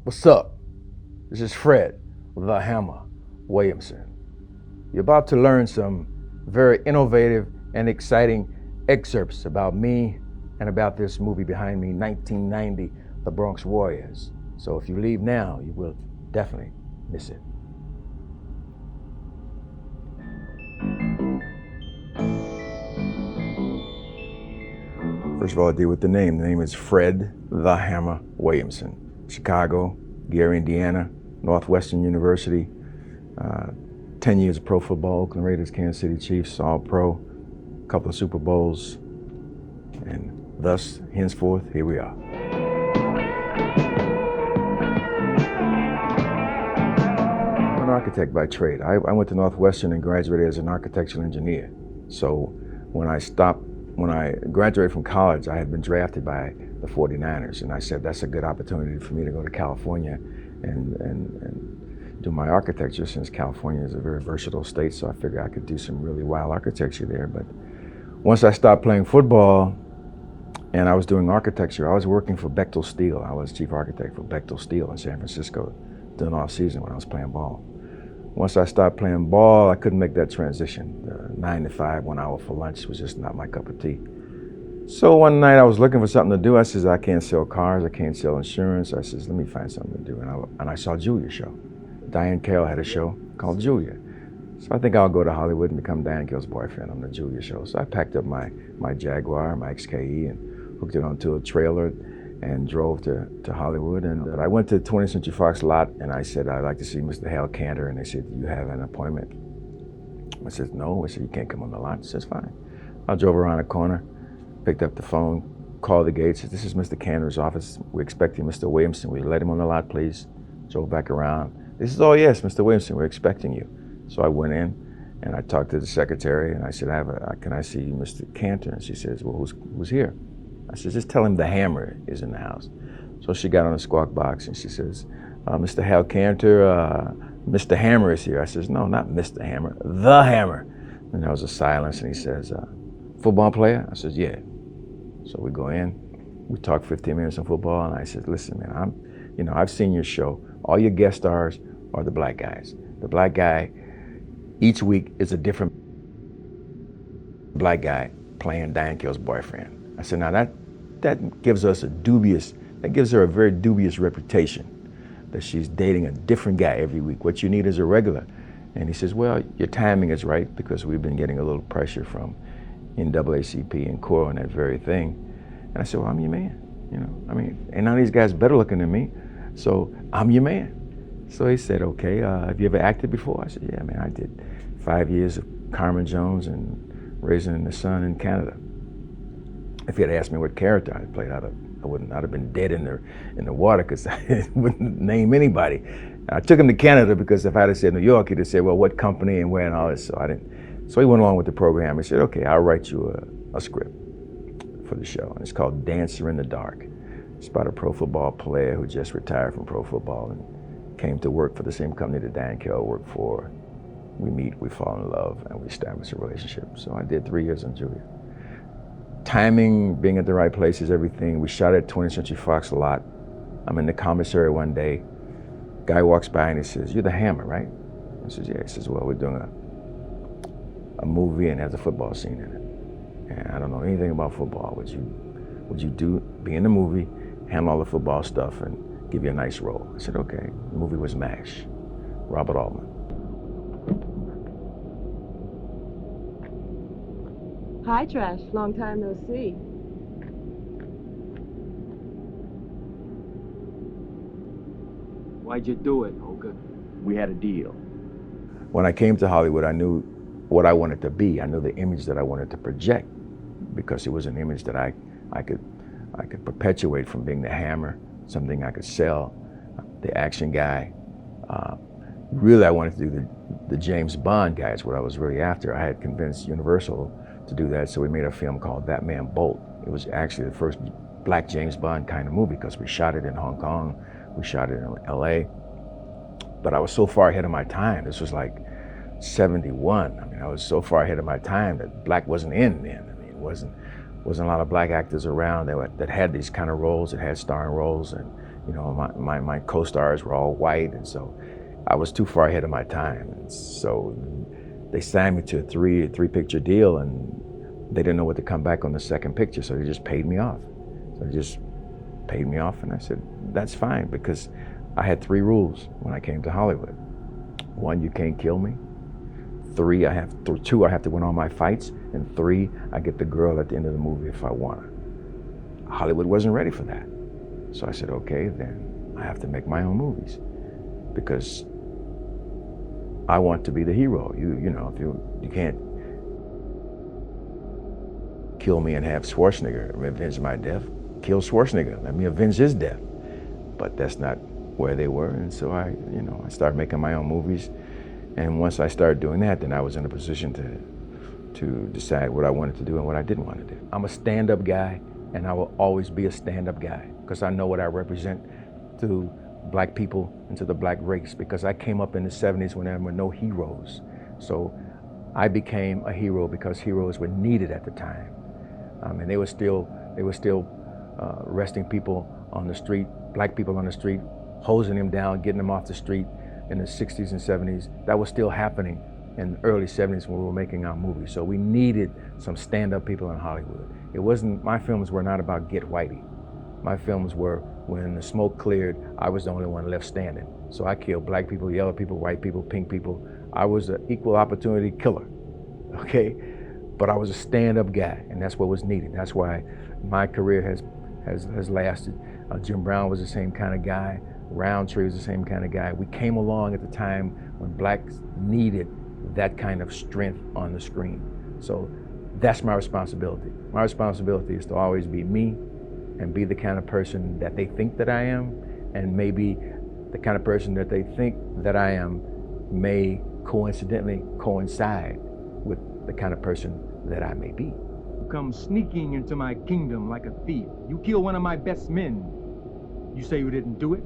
What's up? This is Fred, the Hammer Williamson. You're about to learn some very innovative and exciting excerpts about me and about this movie behind me, 1990, The Bronx Warriors. So if you leave now, you will definitely miss it. First of all, I deal with the name. The name is Fred the Hammer Williamson. Chicago, Gary, Indiana, Northwestern University, 10 years of pro football, Oakland Raiders, Kansas City Chiefs, all pro, a couple of Super Bowls, and thus, henceforth, here we are. I'm an architect by trade. I went to Northwestern and graduated as an architectural engineer. So when I graduated from college, I had been drafted by the 49ers, and I said that's a good opportunity for me to go to California and do my architecture, since California is a very versatile state, so I figured I could do some really wild architecture there. But once I stopped playing football and I was doing architecture, I was working for Bechtel Steel. I was chief architect for Bechtel Steel in San Francisco during off season when I was playing ball. Once I stopped playing ball, I couldn't make that transition. 9 to 5, 1 hour for lunch was just not my cup of tea. So one night I was looking for something to do. I says, I can't sell cars, I can't sell insurance. I says, let me find something to do. And I saw Julia's show. Diane Carroll had a show called Julia. So I think I'll go to Hollywood and become Diane Carroll's boyfriend on the Julia show. So I packed up my Jaguar, my XKE, and hooked it onto a trailer and drove to Hollywood. And I went to the 20th Century Fox lot, and I said, I'd like to see Mr. Hal Cantor. And they said, do you have an appointment? I said, no. I said, you can't come on the lot. He says, fine. I drove around the corner, picked up the phone, called the gate, said, this is Mr. Cantor's office. We're expecting Mr. Williamson. Will you let him on the lot, please? Drove back around. This is, oh yes, Mr. Williamson, we're expecting you. So I went in and I talked to the secretary and I said, can I see Mr. Cantor? And she says, well, who's here? I said, just tell him the Hammer is in the house. So she got on a squawk box and she says, Mr. Hal Cantor, Mr. Hammer is here. I says, no, not Mr. Hammer, the Hammer. And there was a silence and he says, football player? I says, yeah. So we go in, we talk 15 minutes on football, and I said, listen, man, I've seen your show. All your guest stars are the black guys. The black guy, each week is a different black guy playing Diane Carroll's boyfriend. I said, now that gives her a very dubious reputation, that she's dating a different guy every week. What you need is a regular. And he says, well, your timing is right, because we've been getting a little pressure from NAACP and CORE on that very thing. And I said, well, I'm your man. Ain't none of these guys better looking than me, so I'm your man. So he said, okay, have you ever acted before? I said, yeah, man, I did 5 years of Carmen Jones and Raisin in the Sun in Canada. If he had asked me what character I played, I'd have been dead in the water, because I wouldn't name anybody. I took him to Canada because if I had said New York, he'd have said, well, what company and where and all this, so I didn't. So he went along with the program. He said, okay, I'll write you a script for the show. And it's called Dancer in the Dark. It's about a pro football player who just retired from pro football and came to work for the same company that Diane Carroll worked for. We meet, we fall in love, and we establish a relationship. So I did 3 years on Julia. Timing, being at the right place is everything. We shot at 20th Century Fox a lot. I'm in the commissary one day. Guy walks by and he says, you're the Hammer, right? I says, yeah. He says, well, we're doing a movie and has a football scene in it. And I don't know anything about football. Would you be in the movie, handle all the football stuff, and give you a nice role? I said, okay. The movie was MASH, Robert Altman. Hi, Trash. Long time no see. Why'd you do it, Olga? We had a deal. When I came to Hollywood, I knew what I wanted to be. I knew the image that I wanted to project, because it was an image that I could perpetuate from being the Hammer, something I could sell, the action guy. Really, I wanted to do the James Bond guy is what I was really after. I had convinced Universal to do that, so we made a film called That Man Bolt. It was actually the first black James Bond kind of movie, because we shot it in Hong Kong, we shot it in LA. But I was so far ahead of my time. This was like 71. I mean, I was so far ahead of my time that black wasn't in then. I mean, it wasn't a lot of black actors around that had these kind of roles, that had starring roles, and You know, my co-stars were all white, and so I was too far ahead of my time. And so they signed me to a three picture deal, and they didn't know what to come back on the second picture, so they just paid me off. So they just paid me off, and I said, that's fine, because I had 3 rules when I came to Hollywood. 1, you can't kill me. 2, I have to win all my fights, and 3, I get the girl at the end of the movie if I want her. Hollywood wasn't ready for that. So I said, okay, then I have to make my own movies, because I want to be the hero. You know, if you can't kill me and have Schwarzenegger avenge my death. Kill Schwarzenegger, let me avenge his death. But that's not where they were, and so I started making my own movies. And once I started doing that, then I was in a position to decide what I wanted to do and what I didn't want to do. I'm a stand-up guy, and I will always be a stand-up guy, because I know what I represent to black people and to the black race, because I came up in the 70s when there were no heroes. So I became a hero because heroes were needed at the time. And they were still arresting people on the street, black people on the street, hosing them down, getting them off the street in the 60s and 70s. That was still happening in the early 70s when we were making our movies. So we needed some stand-up people in Hollywood. My films were not about get whitey. My films were, when the smoke cleared, I was the only one left standing. So I killed black people, yellow people, white people, pink people. I was an equal opportunity killer, okay? But I was a stand-up guy, and that's what was needed. That's why my career has lasted. Jim Brown was the same kind of guy. Roundtree was the same kind of guy. We came along at the time when blacks needed that kind of strength on the screen. So that's my responsibility. My responsibility is to always be me and be the kind of person that they think that I am, and maybe the kind of person that they think that I am may coincidentally coincide with the kind of person that I may be. You come sneaking into my kingdom like a thief. You kill one of my best men. You say you didn't do it?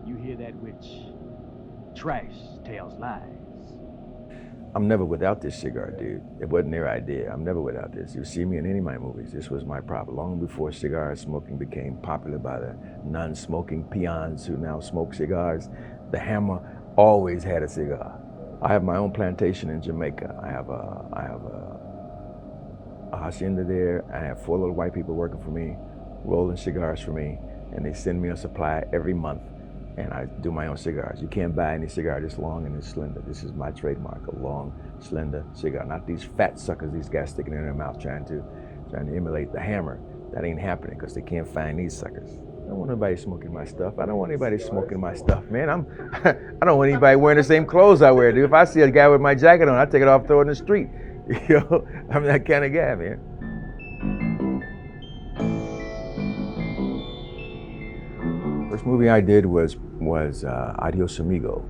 You hear that, witch? Trash tells lies. I'm never without this cigar, dude. It wasn't their idea. I'm never without this. You see me in any of my movies. This was my prop. Long before cigar smoking became popular by the non-smoking peons who now smoke cigars, the Hammer always had a cigar. I have my own plantation in Jamaica. I have a hacienda there. I have 4 little white people working for me, rolling cigars for me, and they send me a supply every month. And I do my own cigars. You can't buy any cigar this long and this slender. This is my trademark, a long, slender cigar. Not these fat suckers these guys sticking in their mouth trying to emulate the Hammer. That ain't happening because they can't find these suckers. I don't want anybody smoking my stuff. I don't want anybody smoking my stuff, man. I don't want anybody wearing the same clothes I wear, dude. If I see a guy with my jacket on, I take it off, throw it in the street. You know, I'm that kind of guy, man. First movie I did was Adios Amigo.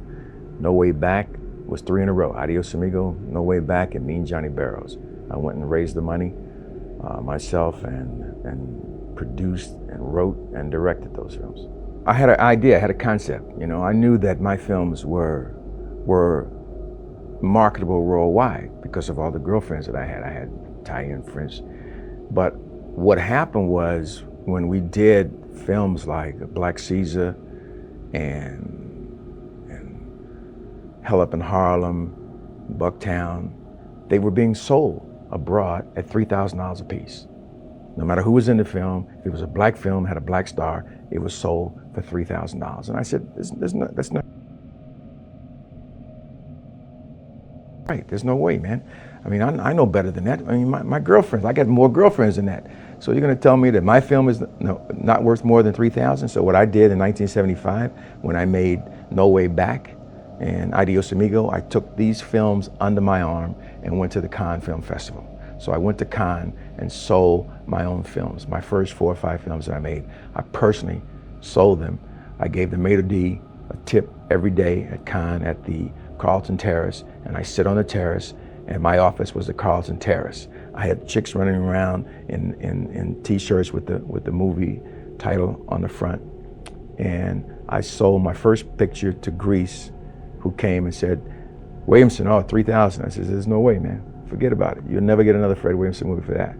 No Way Back was 3 in a row. Adios Amigo, No Way Back, and Me and Johnny Barrows. I went and raised the money myself and produced and wrote and directed those films. I had an idea, I had a concept. You know, I knew that my films were marketable worldwide because of all the girlfriends that I had. I had Italian, French. But what happened was when we did films like Black Caesar and Hell Up in Harlem, Bucktown, they were being sold abroad at $3,000 a piece. No matter who was in the film, if it was a black film, had a black star, it was sold for $3,000. And I said, that's not right. There's no way, man. I mean, I know better than that. I mean, my girlfriends, I got more girlfriends than that. So you're gonna tell me that my film is not worth more than $3,000? So what I did in 1975, when I made No Way Back and Adios Amigo, I took these films under my arm and went to the Cannes Film Festival. So I went to Cannes and sold my own films. My first 4 or 5 films that I made, I personally sold them. I gave the maitre d' a tip every day at Cannes at the Carlton Terrace, and I sit on the terrace, and my office was the Carlton Terrace. I had chicks running around in t-shirts with the movie title on the front. And I sold my first picture to Greece, who came and said, Williamson, oh, 3,000. I said, there's no way, man. Forget about it. You'll never get another Fred Williamson movie for that.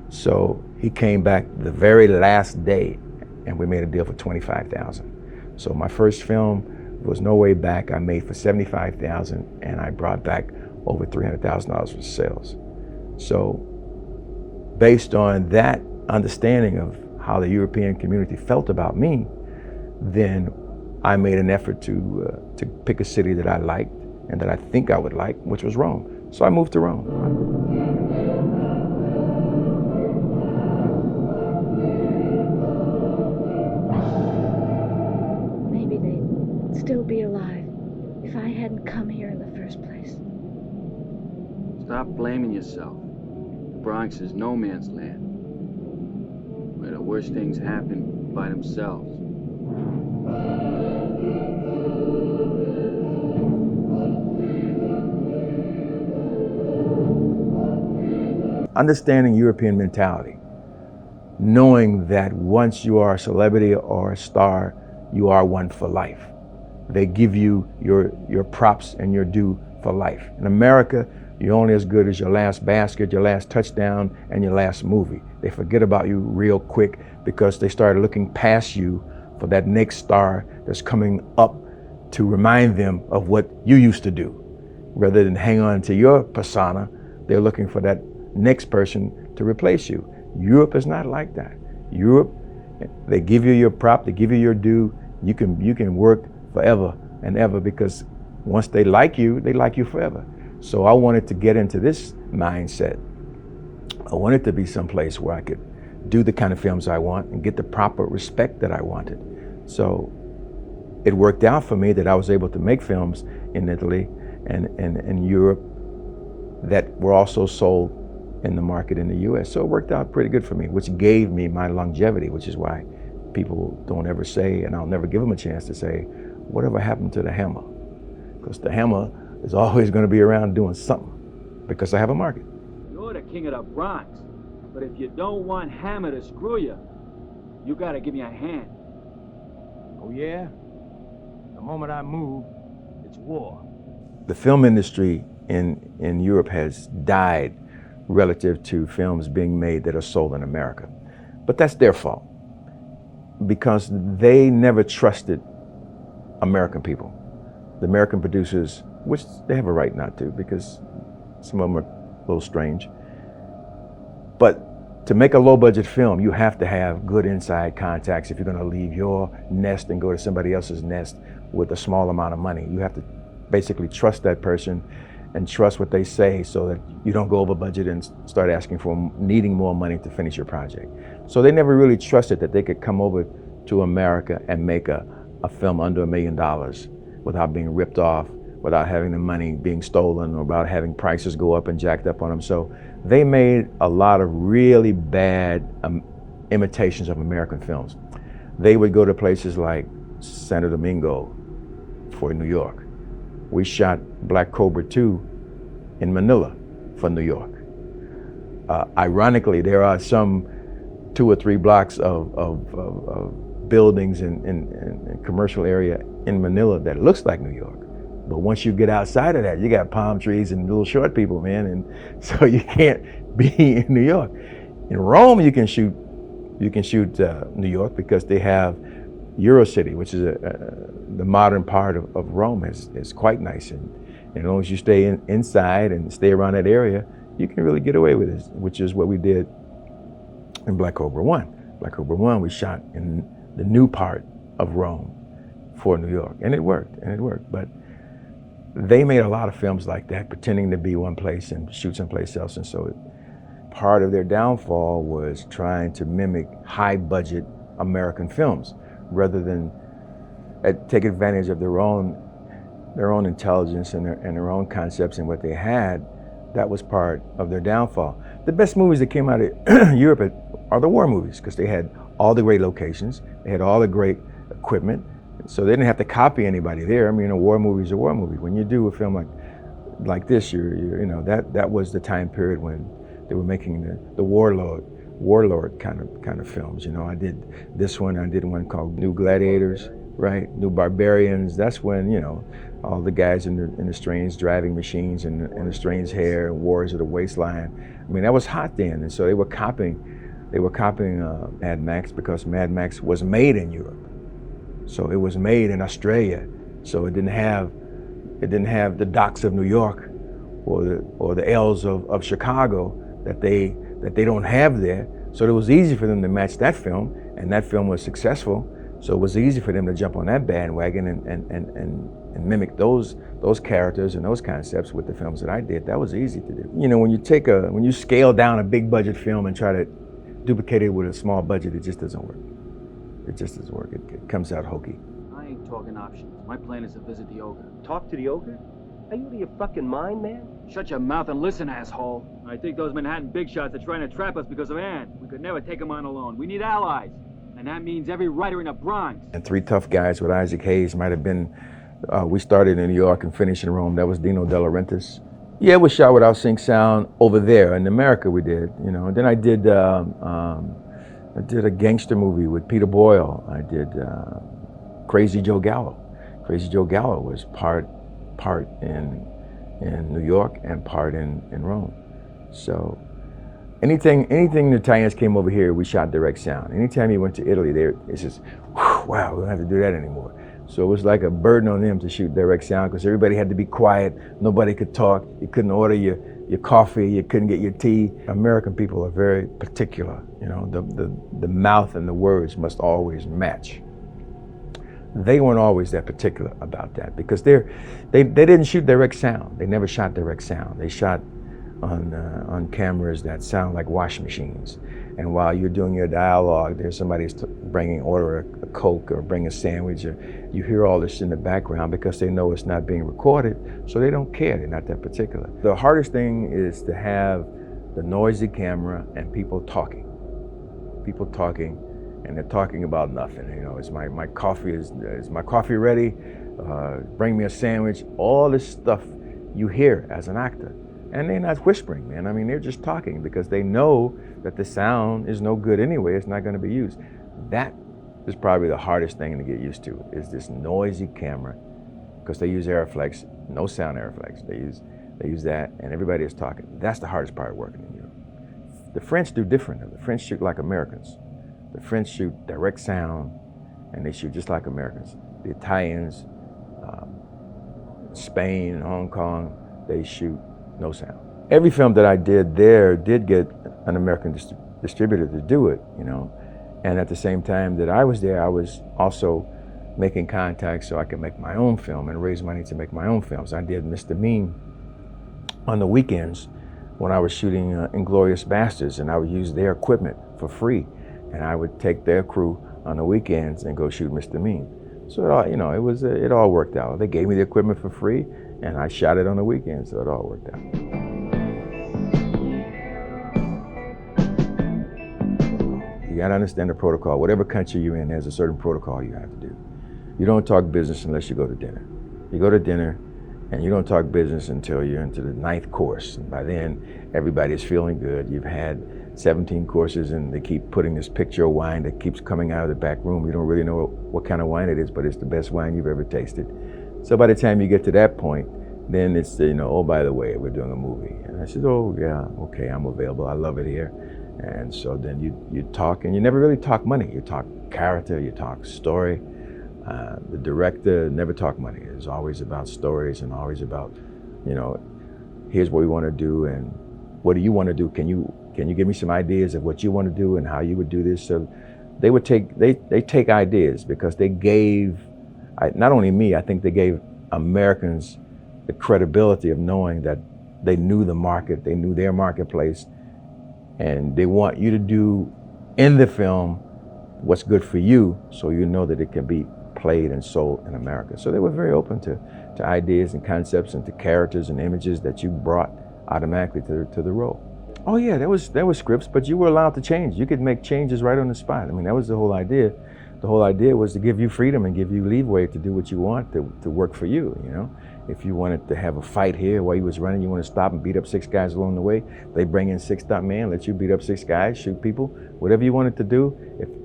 So he came back the very last day and we made a deal for 25,000. So my first film was No Way Back. I made for 75,000 and I brought back over $300,000 for sales. So based on that understanding of how the European community felt about me, then I made an effort to pick a city that I liked and that I think I would like, which was Rome. So I moved to Rome. Maybe they'd still be alive if I hadn't come here in the first place. Stop blaming yourself. The Bronx is no man's land, where the worst things happen by themselves. Understanding European mentality, knowing that once you are a celebrity or a star, you are one for life. They give you your props and your due for life. In America, you're only as good as your last basket, your last touchdown, and your last movie. They forget about you real quick because they started looking past you for that next star that's coming up to remind them of what you used to do. Rather than hang on to your persona, they're looking for that next person to replace you. Europe is not like that. Europe, they give you your prop, they give you your due. You can work forever and ever because once they like you forever. So I wanted to get into this mindset. I wanted to be someplace where I could do the kind of films I want and get the proper respect that I wanted. So it worked out for me that I was able to make films in Italy and in Europe that were also sold in the market in the US. So it worked out pretty good for me, which gave me my longevity, which is why people don't ever say, and I'll never give them a chance to say, whatever happened to the Hammer? Because the Hammer is always going to be around doing something because I have a market. You're the king of the Bronx, but if you don't want Hammer to screw you, you gotta give me a hand. Oh yeah? The moment I move, it's war. The film industry in Europe has died relative to films being made that are sold in America. But that's their fault because they never trusted American people. The American producers, which they have a right not to because some of them are a little strange. But to make a low budget film, you have to have good inside contacts if you're gonna leave your nest and go to somebody else's nest with a small amount of money. You have to basically trust that person and trust what they say so that you don't go over budget and start asking for needing more money to finish your project. So they never really trusted that they could come over to America and make a film under $1 million without being ripped off, without having the money being stolen, or without having prices go up and jacked up on them. So they made a lot of really bad imitations of American films. They would go to places like Santo Domingo for New York. We shot Black Cobra 2 in Manila for New York. Ironically, there are some 2 or 3 blocks of buildings in commercial area in Manila that looks like New York. But once you get outside of that, you got palm trees and little short people, man, and so you can't be in New York. In Rome, you can shoot New York because they have Eurocity, which is the modern part of Rome, is quite nice, and as long as you stay inside and stay around that area, you can really get away with it, which is what we did in Black Cobra 1. Black Cobra 1, we shot in the new part of Rome for New York, and it worked. But they made a lot of films like that, pretending to be one place and shoot someplace else, and so part of their downfall was trying to mimic high-budget American films rather than take advantage of their own intelligence and their own concepts and what they had. That was part of their downfall. The best movies that came out of Europe are the war movies because they had all the great locations, they had all the great equipment, so they didn't have to copy anybody there. I mean, a war movie is a war movie. When you do a film like this, that was the time period when they were making the warlord kind of films. I did this one. I did one called New Gladiators. right? New Barbarians. That's when, you know, all the guys in the strange driving machines and the strange hair and Wars of the Wasteland. I mean, that was hot then, and so they were copying Mad Max because Mad Max was made in Europe. So it was made in Australia. So it didn't have the docks of New York or the L's of Chicago that they don't have there. So it was easy for them to match that film, and that film was successful. So it was easy for them to jump on that bandwagon and mimic those characters and those concepts with the films that I did. That was easy to do. You know, when you scale down a big budget film and try to duplicate it with a small budget, it just doesn't work. It just doesn't work. It comes out hokey. I ain't talking options. My plan is to visit the ogre. Talk to the ogre? Are you out of your fucking mind, man? Shut your mouth and listen, asshole. I think those Manhattan big shots are trying to trap us because of Ann. We could never take them on alone. We need allies. And that means every writer in the Bronx. And Three Tough Guys with Isaac Hayes might have been, we started in New York and finished in Rome. That was Dino De Laurentiis. Yeah, it was shot without sync sound over there. In America we did, you know. And then I did a gangster movie with Peter Boyle. I did Crazy Joe Gallo. Crazy Joe Gallo was part in New York and part in Rome. So anything the Italians came over here, we shot direct sound. Anytime you went to Italy, it's just, wow, we don't have to do that anymore. So it was like a burden on them to shoot direct sound because everybody had to be quiet. Nobody could talk. You couldn't order your coffee. You couldn't get your tea. American people are very particular. You know, the mouth and the words must always match. They weren't always that particular about that because they didn't shoot direct sound. They never shot direct sound. They shot on cameras that sound like wash machines. And while you're doing your dialogue, there's somebody's order a Coke or bring a sandwich, or you hear all this in the background because they know it's not being recorded, so they don't care. They're not that particular. The hardest thing is to have the noisy camera and people talking, and they're talking about nothing. You know, is my coffee ready? Bring me a sandwich. All this stuff you hear as an actor. And they're not whispering, man. I mean, they're just talking because they know that the sound is no good anyway. It's not going to be used. That is probably the hardest thing to get used to, is this noisy camera, because they use Aeroflex, no sound Aeroflex. They use that, and everybody is talking. That's the hardest part of working in Europe. The French do different. The French shoot like Americans. The French shoot direct sound, and they shoot just like Americans. The Italians, Spain, and Hong Kong, they shoot no sound. Every film that I did there did get an American distributor to do it, you know. And at the same time that I was there, I was also making contacts so I could make my own film and raise money to make my own films. I did Mr. Mean on the weekends when I was shooting Inglourious Basterds, and I would use their equipment for free. And I would take their crew on the weekends and go shoot Mr. Mean. So it all, you know, it all worked out. They gave me the equipment for free, and I shot it on the weekend, so it all worked out. You gotta understand the protocol. Whatever country you're in, there's a certain protocol you have to do. You don't talk business unless you go to dinner. You go to dinner, and you don't talk business until you're into the 9th course. And by then, everybody's feeling good. You've had 17 courses, and they keep putting this picture of wine that keeps coming out of the back room. You don't really know what kind of wine it is, but it's the best wine you've ever tasted. So by the time you get to that point, then it's, you know, oh, by the way, we're doing a movie. And I said, oh, yeah, okay, I'm available. I love it here. And so then you talk, and you never really talk money. You talk character, you talk story. The director never talk money. It's always about stories and always about, you know, here's what we want to do and what do you want to do? Can you give me some ideas of what you want to do and how you would do this? So they would take ideas because they gave, not only me, I think they gave Americans the credibility of knowing that they knew the market, they knew their marketplace, and they want you to do in the film what's good for you so you know that it can be played and sold in America. So they were very open to ideas and concepts and to characters and images that you brought automatically to the role. Oh yeah, there was scripts, but you were allowed to change. You could make changes right on the spot. I mean, that was the whole idea. The whole idea was to give you freedom and give you leeway to do what you want to work for you, you know? If you wanted to have a fight here while you was running, you want to stop and beat up 6 guys along the way, they bring in 6 stuntmen, let you beat up 6 guys, shoot people, whatever you wanted to do.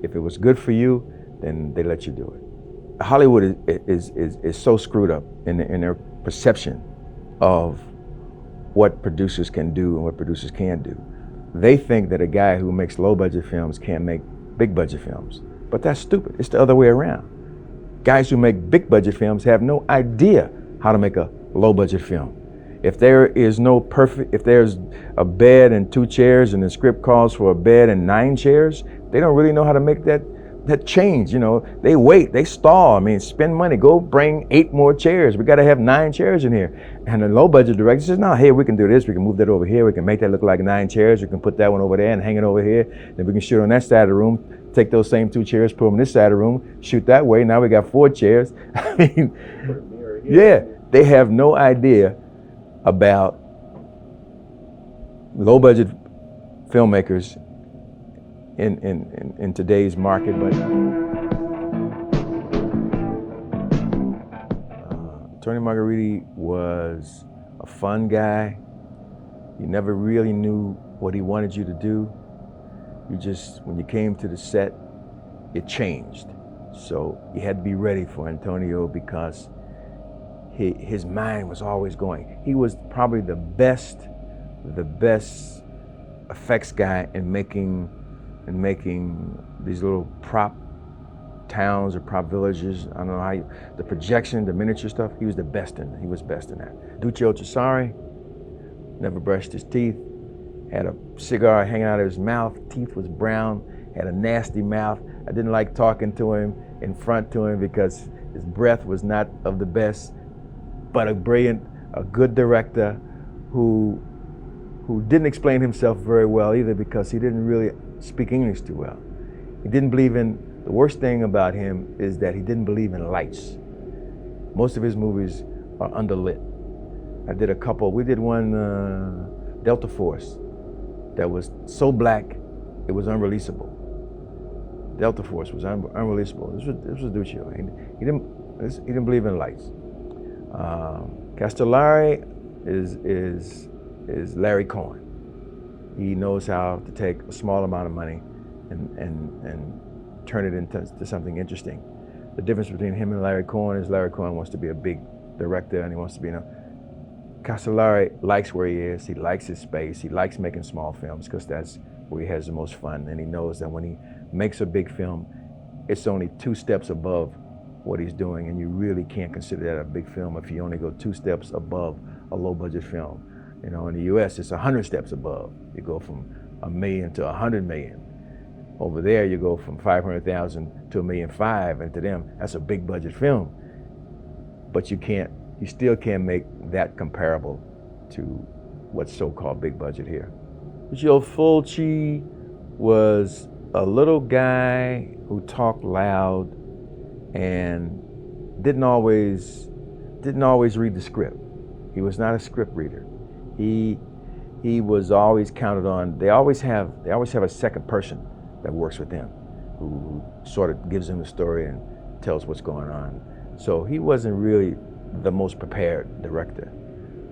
If it was good for you, then they let you do it. Hollywood is so screwed up in their perception of what producers can do and what producers can't do. They think that a guy who makes low budget films can't make big budget films. But that's stupid. It's the other way around. Guys who make big budget films have no idea how to make a low budget film. If there is no perfect, if there's a bed and 2 chairs and the script calls for a bed and 9 chairs, they don't really know how to make that change. You know, they wait, they stall. I mean, spend money, go bring 8 more chairs. We got to have 9 chairs in here. And the low budget director says, no, hey, we can do this. We can move that over here. We can make that look like 9 chairs. We can put that one over there and hang it over here. Then we can shoot on that side of the room, take those same 2 chairs, put them on this side of the room, shoot that way. Now we got 4 chairs. I mean, yeah, they have no idea about low budget filmmakers in today's market. But Tony Margheriti was a fun guy. You never really knew what he wanted you to do. You just, when you came to the set, it changed. So you had to be ready for Antonio because his mind was always going. He was probably the best effects guy in making these little prop towns or prop villages. I don't know how the projection, the miniature stuff. He was the best in. He was best in that. Lucio Fulci never brushed his teeth. Had a cigar hanging out of his mouth. Teeth was brown. Had a nasty mouth. I didn't like talking to him in front to him because his breath was not of the best. But a good director who didn't explain himself very well either because he didn't really speak English too well. He didn't believe in, the worst thing about him is that he didn't believe in lights. Most of his movies are underlit. I did a couple, we did one, Delta Force, that was so black, it was unreleasable. Delta Force was unreleasable. This was Lucio. He didn't believe in lights. Castellari is Larry Cohen. He knows how to take a small amount of money and turn it into something interesting. The difference between him and Larry Cohen is Larry Cohen wants to be a big director and he wants to be, Castellari likes where he is, he likes his space, he likes making small films because that's where he has the most fun, and he knows that when he makes a big film, it's only 2 steps above what he's doing, and you really can't consider that a big film if you only go 2 steps above a low budget film. You know, in the US, it's 100 steps above. You go from $1 million to 100 million. Over there, you go from 500,000 to $1.5 million, and to them, that's a big budget film. But you still can't make that comparable to what's so-called big budget here. Lucio Fulci was a little guy who talked loud and didn't always read the script. He was not a script reader. He was always counted on. They always have a second person that works with them, who sort of gives them the story and tells what's going on. So he wasn't really the most prepared director.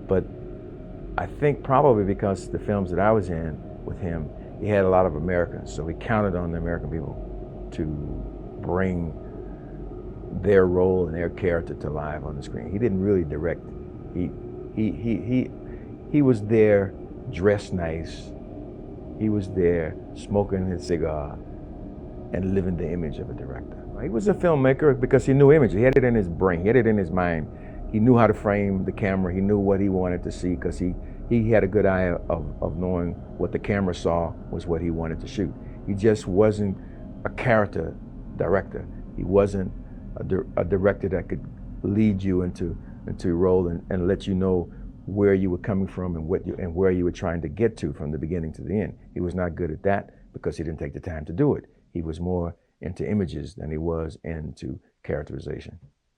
But I think probably because the films that I was in with him, he had a lot of Americans, so he counted on the American people to bring their role and their character to life on the screen. He didn't really direct. He was there dressed nice. He was there smoking his cigar and living the image of a director. He was a filmmaker because he knew image. He had it in his brain. He had it in his mind. He knew how to frame the camera. He knew what he wanted to see because he had a good eye of knowing what the camera saw was what he wanted to shoot. He just wasn't a character director. He wasn't a director that could lead you into a role and let you know where you were coming from and where you were trying to get to from the beginning to the end. He was not good at that because he didn't take the time to do it. He was more into images than he was into characterization.